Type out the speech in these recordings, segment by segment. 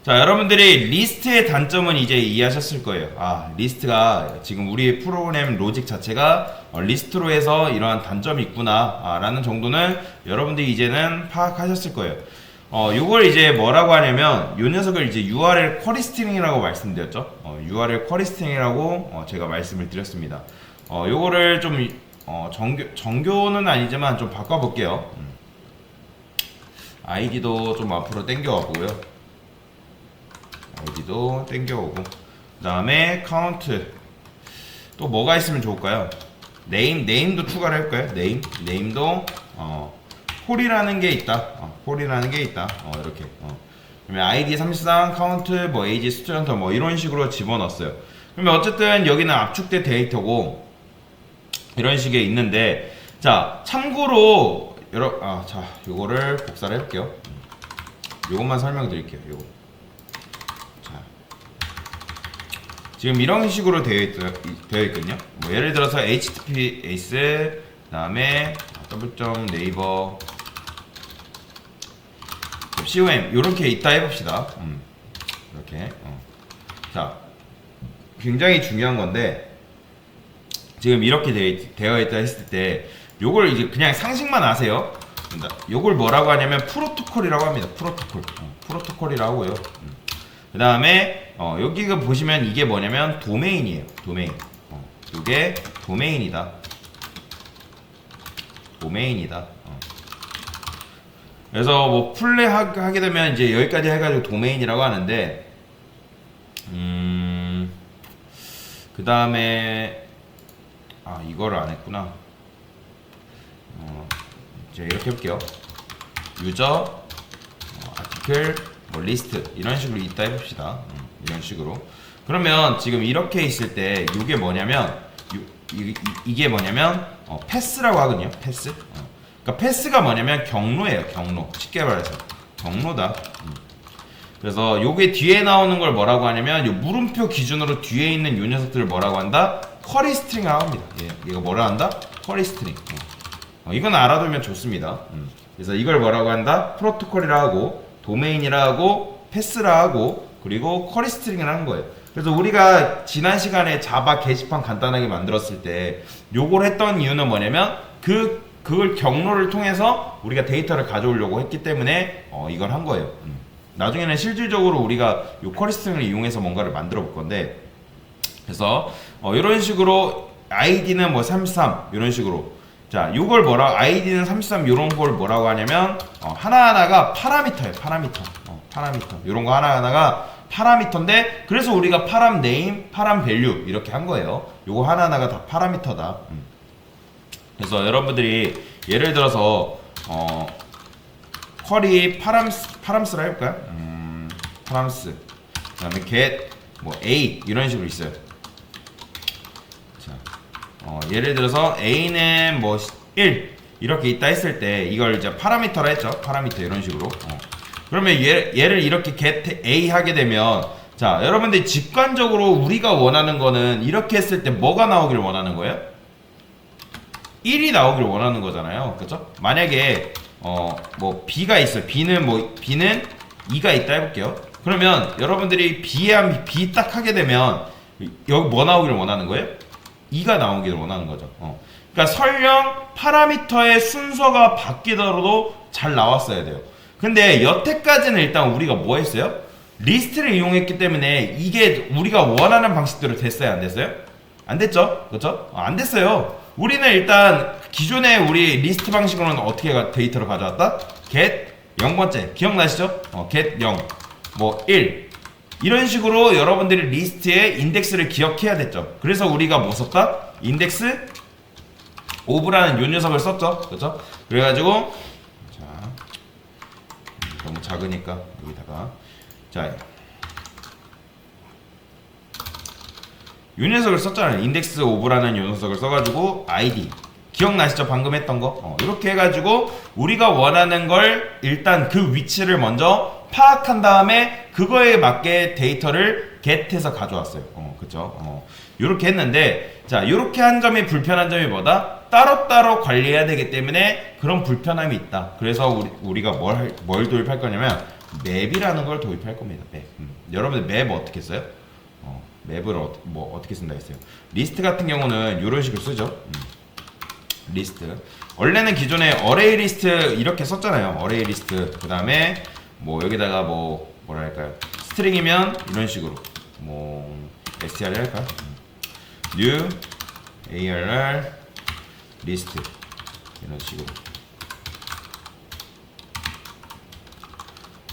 자, 여러분들이 리스트의 단점은 이제 이해하셨을 거예요. 아, 리스트가 지금 우리 프로그램 로직 자체가 리스트로 해서 이러한 단점이 있구나 라는 정도는 여러분들이 이제는 파악하셨을 거예요. 요걸 이제 뭐라고 하냐면 요 녀석을 이제 URL 쿼리 스트링이라고 말씀드렸죠. URL 쿼리 스트링이라고 제가 말씀을 드렸습니다. 요거를 좀 정교는 아니지만 좀 바꿔볼게요. 아이디도 좀 앞으로 당겨와 보고요. 아이디도 땡겨오고, 그 다음에 카운트 또 뭐가 있으면 좋을까요? 네임도 추가를 할까요? 네임도 폴이라는 게 있다. 폴이라는 게 있다. 이렇게 그러면 아이디 33 카운트 뭐 에이지 스튜던트 뭐 이런 식으로 집어넣었어요. 그러면 어쨌든 여기는 압축된 데이터고 이런 식의 있는데, 자 참고로 자 요거를 복사를 해볼게요. 요것만 설명드릴게요. 요거 지금 이런 식으로 되어 있거든요. 뭐 예를 들어서 https 그 다음에 더블점 네이버 com 요렇게 있다 해봅시다. 이렇게 자 굉장히 중요한 건데, 지금 이렇게 되어 있다 했을 때 요걸 이제 그냥 상식만 아세요. 요걸 뭐라고 하냐면 프로토콜이라고 합니다. 프로토콜이라고 하고요. 그 다음에 여기가 보시면 이게 뭐냐면 도메인이에요. 도메인. 이게 도메인이다. 그래서 뭐 플레이 하게 되면 이제 여기까지 해가지고 도메인이라고 하는데, 그 다음에 이거를 안 했구나. 이제 이렇게 해볼게요. 유저 아티클 뭐 리스트 이런 식으로 있다 해봅시다. 이런 식으로. 그러면 지금 이렇게 있을 때 이게 뭐냐면 이게 뭐냐면 패스라고 하거든요. 패스. 그러니까 패스가 뭐냐면 경로예요. 경로. 쉽게 말해서 경로다. 그래서 요게 뒤에 나오는 걸 뭐라고 하냐면 요 물음표 기준으로 뒤에 있는 요 녀석들을 뭐라고 한다? 쿼리 스트링이라고 합니다. 얘가 뭐라 한다? 쿼리 스트링. 이건 알아두면 좋습니다. 그래서 이걸 뭐라고 한다? 프로토콜이라 하고, 도메인이라 하고, 패스라 하고, 그리고 쿼리 스트링을 하는 거예요. 그래서 우리가 지난 시간에 자바 게시판 간단하게 만들었을 때 요걸 했던 이유는 뭐냐면 그걸 경로를 통해서 우리가 데이터를 가져오려고 했기 때문에 이걸 한 거예요. 나중에는 실질적으로 우리가 요 쿼리 스트링을 이용해서 뭔가를 만들어 볼 건데, 그래서 이런 식으로 아이디는 뭐 33 이런 식으로, 자 요걸 아이디는 33 요런 걸 뭐라고 하냐면 하나하나가 파라미터예요. 파라미터 요런 거 하나하나가 파라미터인데, 그래서 우리가 파람 네임, 파람 밸류 이렇게 한 거예요. 요거 하나하나가 다 파라미터다. 그래서 여러분들이 예를 들어서 쿼리 파람스라 해볼까요? 파람스 그 다음에 get 뭐 a 이런 식으로 있어요. 자, 예를 들어서 a는 뭐 1 이렇게 있다 했을 때 이걸 이제 파라미터라 했죠. 파라미터 이런 식으로. 그러면 얘를 이렇게 get a 하게 되면, 자 여러분들 직관적으로 우리가 원하는 거는 이렇게 했을 때 뭐가 나오길 원하는 거예요? 1이 나오길 원하는 거잖아요. 그렇죠? 만약에 뭐 b가 있어요. b는 2가 있다 해볼게요. 그러면 여러분들이 b 딱 하게 되면 여기 뭐 나오길 원하는 거예요? 2가 나오길 원하는 거죠. 그러니까 설령 파라미터의 순서가 바뀌더라도 잘 나왔어야 돼요. 근데 여태까지는 일단 우리가 뭐 했어요? 리스트를 이용했기 때문에 이게 우리가 원하는 방식대로 됐어요? 안 됐어요? 안 됐죠? 그렇죠? 안 됐어요. 우리는 일단 기존에 우리 리스트 방식으로는 어떻게 데이터를 가져왔다? get 0번째 기억나시죠? get 0 뭐 1 이런 식으로 여러분들이 리스트의 인덱스를 기억해야 됐죠. 그래서 우리가 뭐 썼다? 인덱스 오브라는 요 녀석을 썼죠. 그렇죠? 그래가지고 자 너무 작으니까 여기다가 자 요 녀석을 썼잖아요. 인덱스 오브라는 요 녀석을 써가지고 아이디 기억나시죠? 방금 했던 거. 이렇게 해가지고 우리가 원하는 걸 일단 그 위치를 먼저 파악한 다음에 그거에 맞게 데이터를 get해서 가져왔어요. 그쵸? 요렇게 했는데, 자 요렇게 한 점이 불편한 점이 뭐다? 따로따로 관리해야 되기 때문에 그런 불편함이 있다. 그래서 우리가 뭘 도입할 거냐면 맵이라는 걸 도입할 겁니다. 맵. 여러분들 맵 어떻게 써요? 맵을 어떻게 쓴다 했어요? 리스트 같은 경우는 이런 식으로 쓰죠. 리스트. 원래는 기존에 어레이 리스트 이렇게 썼잖아요. 어레이 리스트. 그 다음에 뭐 여기다가 뭐랄까요? 스트링이면 이런 식으로 str 할까요? new arr 리스트 이런 식으로.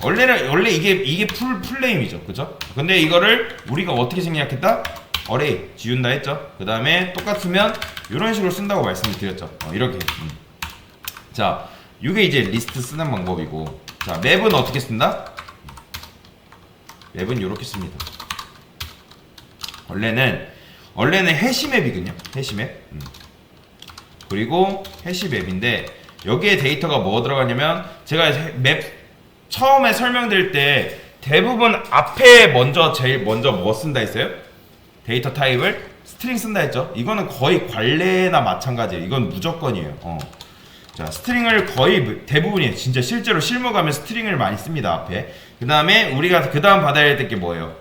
원래 이게 풀네임이죠, 그죠? 근데 이거를 우리가 어떻게 생략했다? 어레이 지운다 했죠. 그 다음에 똑같으면 이런 식으로 쓴다고 말씀을 드렸죠. 이렇게. 자, 이게 이제 리스트 쓰는 방법이고, 자 맵은 어떻게 쓴다? 맵은 이렇게 씁니다. 원래는 해시맵이거든요. 해시맵. 그리고 해시맵인데 여기에 데이터가 뭐 들어가냐면 제가 맵 처음에 설명드릴 때 대부분 앞에 제일 먼저 뭐 쓴다 했어요? 데이터 타입을 스트링 쓴다 했죠. 이거는 거의 관례나 마찬가지예요. 이건 무조건이에요. 자, 스트링을 거의 대부분이에요. 진짜 실제로 실무 가면 스트링을 많이 씁니다. 앞에. 그 다음에 우리가 그 다음 받아야 될 게 뭐예요?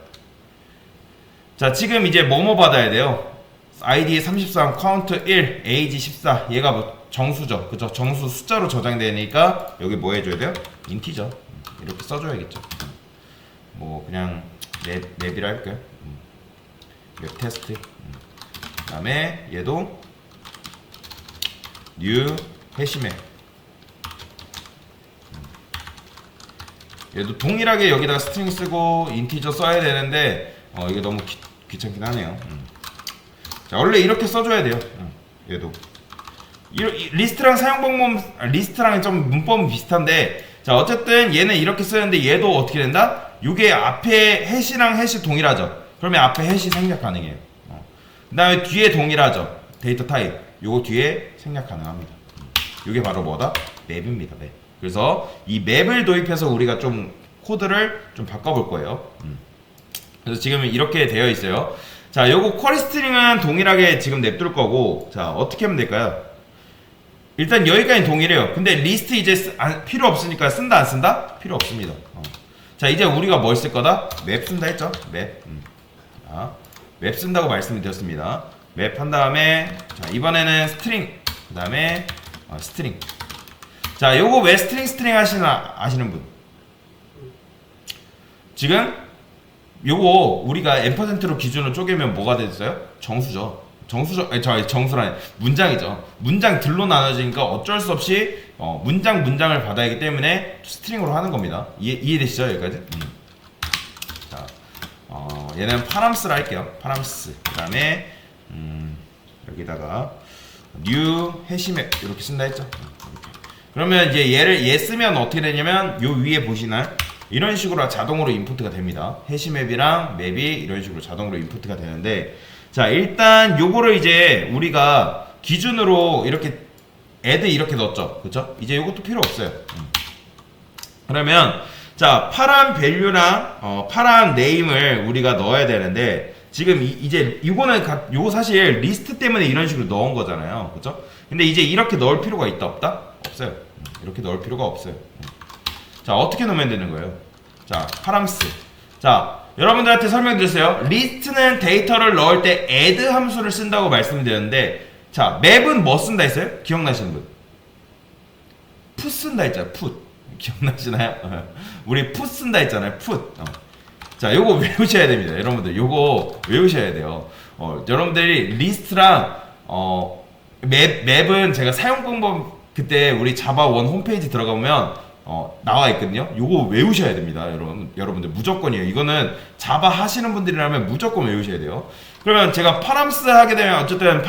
자, 지금 이제 뭐뭐 받아야 돼요? id 33, 카운트 1, age 14. 얘가 뭐 정수죠. 그죠? 정수 숫자로 저장되니까 여기 뭐 해줘야 돼요? 인티저. 이렇게 써줘야겠죠. 뭐 그냥 맵이라 할까요? 맵 테스트. 그 다음에 얘도 new 해시맵. 얘도 동일하게 여기다가 스트링 쓰고 인티저 써야 되는데 이게 너무 귀찮긴 하네요. 자, 원래 이렇게 써줘야 돼요. 얘도 리스트랑 사용 방법, 리스트랑 좀 문법은 비슷한데, 자 어쨌든 얘는 이렇게 쓰는데 얘도 어떻게 된다? 이게 앞에 해시랑 해시 동일하죠. 그러면 앞에 해시 생략 가능해요. 그 다음에 뒤에 동일하죠. 데이터 타입. 요거 뒤에 생략 가능합니다. 이게 바로 뭐다? 맵입니다. 맵. 그래서 이 맵을 도입해서 우리가 좀 코드를 좀 바꿔볼 거예요. 그래서 지금 이렇게 되어 있어요. 자, 요거 쿼리 스트링은 동일하게 지금 냅둘 거고, 자 어떻게 하면 될까요? 일단 여기까지 동일해요. 근데 리스트 이제 필요 없으니까 쓴다 안 쓴다? 필요 없습니다. 자, 이제 우리가 뭘 쓸 거다? 맵 쓴다 했죠? 맵. 자, 맵 쓴다고 말씀을 드렸습니다. 맵 한 다음에, 자 이번에는 스트링. 그 다음에 스트링. 자, 요거 왜 스트링 아시는 분? 지금 요거 우리가 %로 기준으로 쪼개면 뭐가 됐어요? 정수죠. 정수란 문장이죠. 문장들로 나눠지니까 어쩔 수 없이 문장을 받아야 하기 때문에 스트링으로 하는 겁니다. 이해되시죠? 여기까지? 자, 얘는 파람스라 할게요. 파람스. 그 다음에 여기다가 new 해시맵 이렇게 쓴다 했죠. 이렇게. 그러면 이제 얘 쓰면 어떻게 되냐면 요 위에 보시나요? 이런 식으로 자동으로 인풋가 됩니다. 해시맵이랑 맵이 이런 식으로 자동으로 인풋가 되는데, 자 일단 요거를 이제 우리가 기준으로 이렇게 add 이렇게 넣었죠. 그쵸? 이제 요것도 필요 없어요. 그러면 자 파란 밸류랑 파란 네임을 우리가 넣어야 되는데, 지금 이제 요거 사실 리스트 때문에 이런 식으로 넣은 거잖아요. 그쵸? 근데 이제 이렇게 넣을 필요가 있다 없다? 없어요. 이렇게 넣을 필요가 없어요. 자 어떻게 넣으면 되는 거예요? 자 파람스. 자 여러분들한테 설명드렸어요. 리스트는 데이터를 넣을 때 add 함수를 쓴다고 말씀드렸는데, 자 맵은 뭐 쓴다 했어요? 기억나시는 분? put 쓴다 했잖아요. put. 기억나시나요? 우리 put 쓴다 했잖아요. put. 자 요거 외우셔야 됩니다. 여러분들 요거 외우셔야 돼요. 여러분들이 리스트랑 맵은 제가 사용 방법 그때 우리 자바 원 홈페이지 들어가보면 나와 있거든요. 요거 외우셔야 됩니다. 여러분들 무조건이에요. 이거는 자바 하시는 분들이라면 무조건 외우셔야 돼요. 그러면 제가 파람스 하게 되면 어쨌든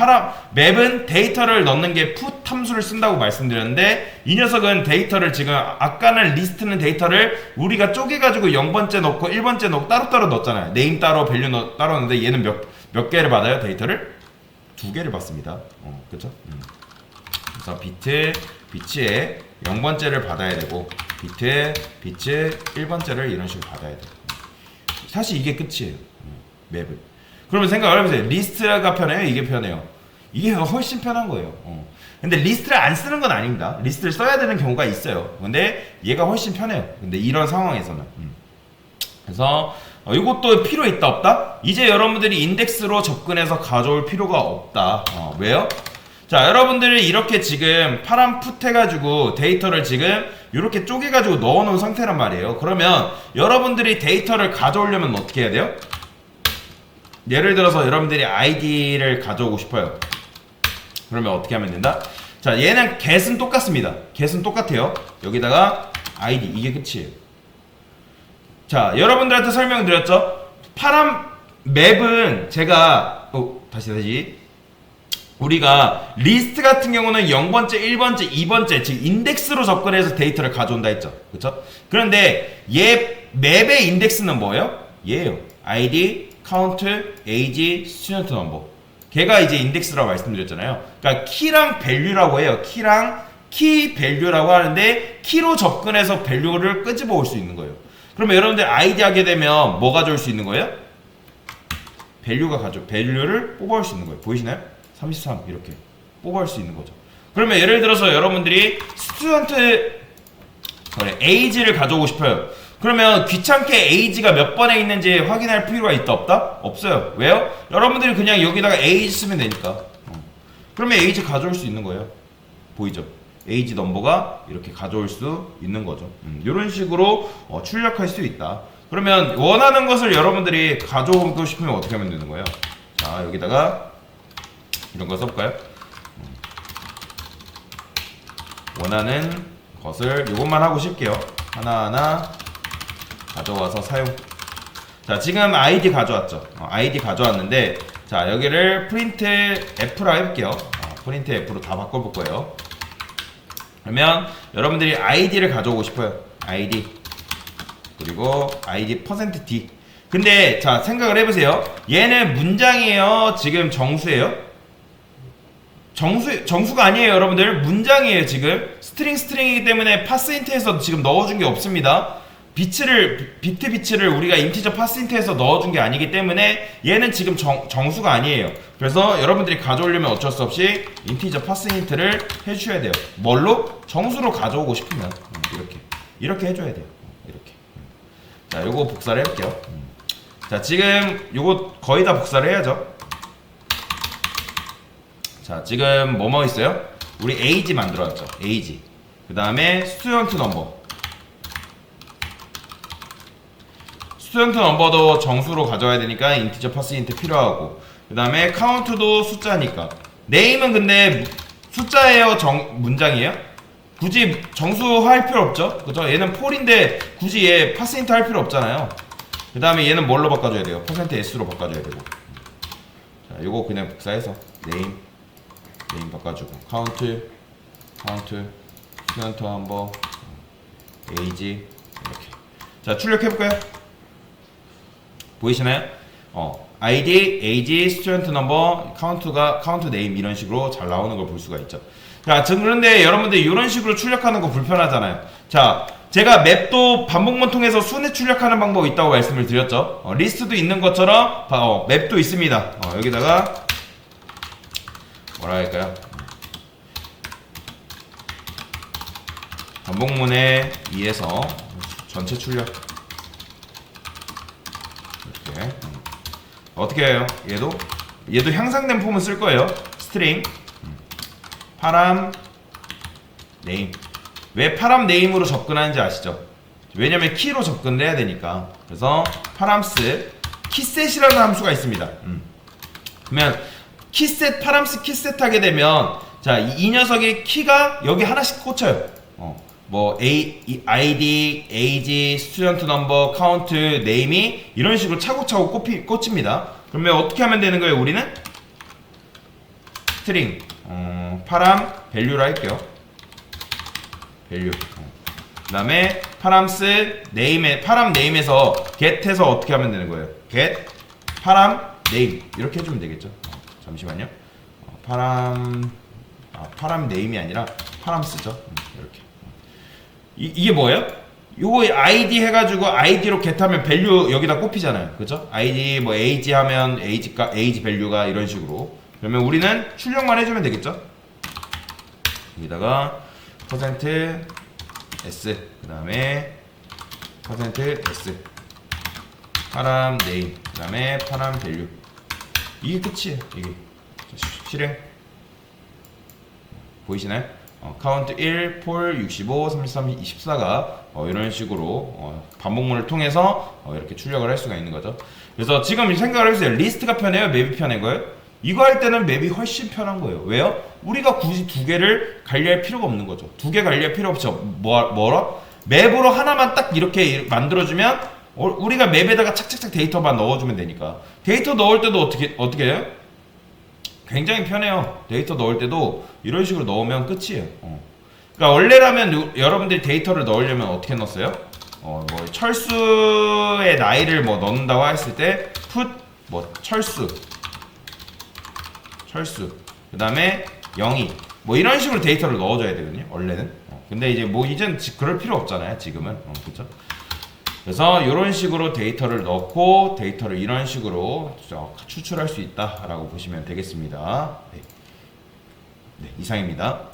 맵은 데이터를 넣는 게 put 함수를 쓴다고 말씀드렸는데, 이 녀석은 데이터를 지금 아까는 리스트는 데이터를 우리가 쪼개가지고 0번째 넣고 1번째 넣고 따로따로 넣었잖아요. 네임 따로 밸류 따로 넣는데 얘는 몇 개를 받아요? 데이터를? 2개를 받습니다. 그쵸? 그래서 비트에 0번째를 받아야 되고, 비트 1번째를 이런 식으로 받아야 돼요. 사실 이게 끝이에요. 맵은. 그러면 생각을 해보세요. 리스트가 편해요? 이게 편해요? 이게 훨씬 편한 거예요. 근데 리스트를 안 쓰는 건 아닙니다. 리스트를 써야 되는 경우가 있어요. 근데 얘가 훨씬 편해요. 근데 이런 상황에서는 그래서 이것도 필요 있다 없다? 이제 여러분들이 인덱스로 접근해서 가져올 필요가 없다. 왜요? 자, 여러분들이 이렇게 지금 파란 풋 해가지고 데이터를 지금 이렇게 쪼개가지고 넣어놓은 상태란 말이에요. 그러면 여러분들이 데이터를 가져오려면 어떻게 해야 돼요? 예를 들어서 여러분들이 아이디를 가져오고 싶어요. 그러면 어떻게 하면 된다? 자, 얘는 get은 똑같습니다. get은 똑같아요. 여기다가 id, 이게 끝이에요. 자, 여러분들한테 설명드렸죠? 파란 맵은 제가 다시 우리가 리스트 같은 경우는 0번째, 1번째, 2번째 즉 인덱스로 접근해서 데이터를 가져온다 했죠. 그쵸? 그런데 얘 맵의 인덱스는 뭐예요? 얘예요. id, count, age, student number. 걔가 이제 인덱스라고 말씀드렸잖아요. 그러니까 키랑 밸류라고 해요. 키랑 키 밸류라고 하는데 키로 접근해서 밸류를 끄집어 올 수 있는 거예요. 그러면 여러분들 아이디 하게 되면 뭐 가져올 수 있는 거예요? 밸류를 뽑아올 수 있는 거예요. 보이시나요? 33 이렇게 뽑아올 수 있는 거죠. 그러면 예를 들어서 여러분들이 스튜던트 age를 가져오고 싶어요. 그러면 귀찮게 age가 몇 번에 있는지 확인할 필요가 있다 없다? 없어요. 왜요? 여러분들이 그냥 여기다가 age 쓰면 되니까. 그러면 age 가져올 수 있는 거예요. 보이죠? age 넘버가 이렇게 가져올 수 있는 거죠. 이런 식으로 출력할 수 있다. 그러면 원하는 것을 여러분들이 가져오고 싶으면 어떻게 하면 되는 거예요? 자, 여기다가 이런 거 써볼까요? 원하는 것을 이것만 하고 쉴게요. 하나하나 가져와서 사용. 자, 지금 아이디 가져왔죠. 아이디 가져왔는데, 자, 여기를 프린트 F라고 해볼게요. 프린트 F로 다 바꿔볼 거예요. 그러면 여러분들이 아이디를 가져오고 싶어요. 아이디 그리고 아이디 %d. 근데 자, 생각을 해보세요. 얘는 문장이에요, 지금 정수예요? 정수가 아니에요, 여러분들. 문장이에요. 지금 스트링이기 때문에 파스인트에서 지금 넣어준 게 없습니다. 비트를 우리가 인티저 파스인트에서 넣어준 게 아니기 때문에 얘는 지금 정수가 아니에요. 그래서 여러분들이 가져오려면 어쩔 수 없이 인티저 파스인트를 해주셔야 돼요. 뭘로? 정수로 가져오고 싶으면 이렇게 해줘야 돼요. 이렇게. 자, 요거 복사를 해볼게요. 자, 지금 요거 거의 다 복사를 해야죠. 자, 지금 뭐뭐 있어요? 우리 age 만들어왔죠. age. 그 다음에 스튜던트 넘버. 스튜던트 넘버도 정수로 가져와야 되니까 인티저 퍼센트 필요하고, 그 다음에 카운트도 숫자니까. 네임은 근데 숫자예요, 문장이에요? 굳이 정수할 필요 없죠? 그죠? 얘는 폴인데 굳이 얘 퍼센트 할 필요 없잖아요. 그 다음에 얘는 뭘로 바꿔줘야 돼요? 퍼센트 s로 바꿔줘야 되고. 자, 요거 그냥 복사해서 네임 바꿔주고, 카운트, 스튜던트 넘버, age 이렇게. 자, 출력해볼까요? 보이시나요? id, age, student number, count name 이런 식으로 잘 나오는 걸 볼 수가 있죠. 자, 그런데 여러분들 이런 식으로 출력하는 거 불편하잖아요. 자, 제가 맵도 반복문 통해서 순회 출력하는 방법이 있다고 말씀을 드렸죠. 리스트도 있는 것처럼 맵도 있습니다. 여기다가 뭐라 할까요? 반복문에 의해서 전체 출력. 이렇게. 어떻게 해요? 얘도 향상된 폼은 쓸 거예요. 스트링 파람 네임. 왜 파람 네임으로 접근하는지 아시죠? 왜냐면 키로 접근을 해야 되니까. 그래서 파람스 키셋이라는 함수가 있습니다. 그러면 파람스 키셋 하게 되면, 자, 이 녀석의 키가 여기 하나씩 꽂혀요. 뭐 id, age, student number, count, name이 이런 식으로 차곡차곡 꽂힙니다. 그러면 어떻게 하면 되는 거예요? 우리는 스트링 파람 value로 할게요. value. 그 다음에 파람스 파람 name에서 get해서 어떻게 하면 되는 거예요? get 파람 name 이렇게 해주면 되겠죠. 잠시만요. 파람 name이 아니라 파람스죠. 이렇게. 이게 뭐예요? 요거 id 해가지고 id로 get하면 value 여기다 꼽히잖아요. 그죠? id 뭐 age 하면 age value가 이런 식으로. 그러면 우리는 출력만 해주면 되겠죠? 여기다가 S 그 다음에 퍼센트 S 파람 네임 그 다음에 파람 밸류 이게 끝이에요. 이게 실행 보이시나요? 카운트 1, 폴 65, 33, 24가 이런 식으로 반복문을 통해서 이렇게 출력을 할 수가 있는 거죠. 그래서 지금 생각을 해보세요. 리스트가 편해요? 맵이 편한 거예요? 이거 할 때는 맵이 훨씬 편한 거예요. 왜요? 우리가 굳이 두 개를 관리할 필요가 없는 거죠. 두 개 관리할 필요 없죠. 뭐라? 맵으로 하나만 딱 이렇게 만들어주면 우리가 맵에다가 착착착 데이터만 넣어주면 되니까. 데이터 넣을 때도 어떻게 해요? 굉장히 편해요. 데이터 넣을 때도 이런 식으로 넣으면 끝이에요. 그러니까 원래라면 여러분들이 데이터를 넣으려면 어떻게 넣었어요? 뭐 철수의 나이를 뭐 넣는다고 했을 때 put 뭐 철수 그 다음에 0이 뭐 이런 식으로 데이터를 넣어줘야 되거든요. 원래는. 근데 이제 뭐 이젠 그럴 필요 없잖아요. 지금은. 그렇죠? 그래서 이런 식으로 데이터를 넣고 데이터를 이런 식으로 추출할 수 있다라고 보시면 되겠습니다. 네, 이상입니다.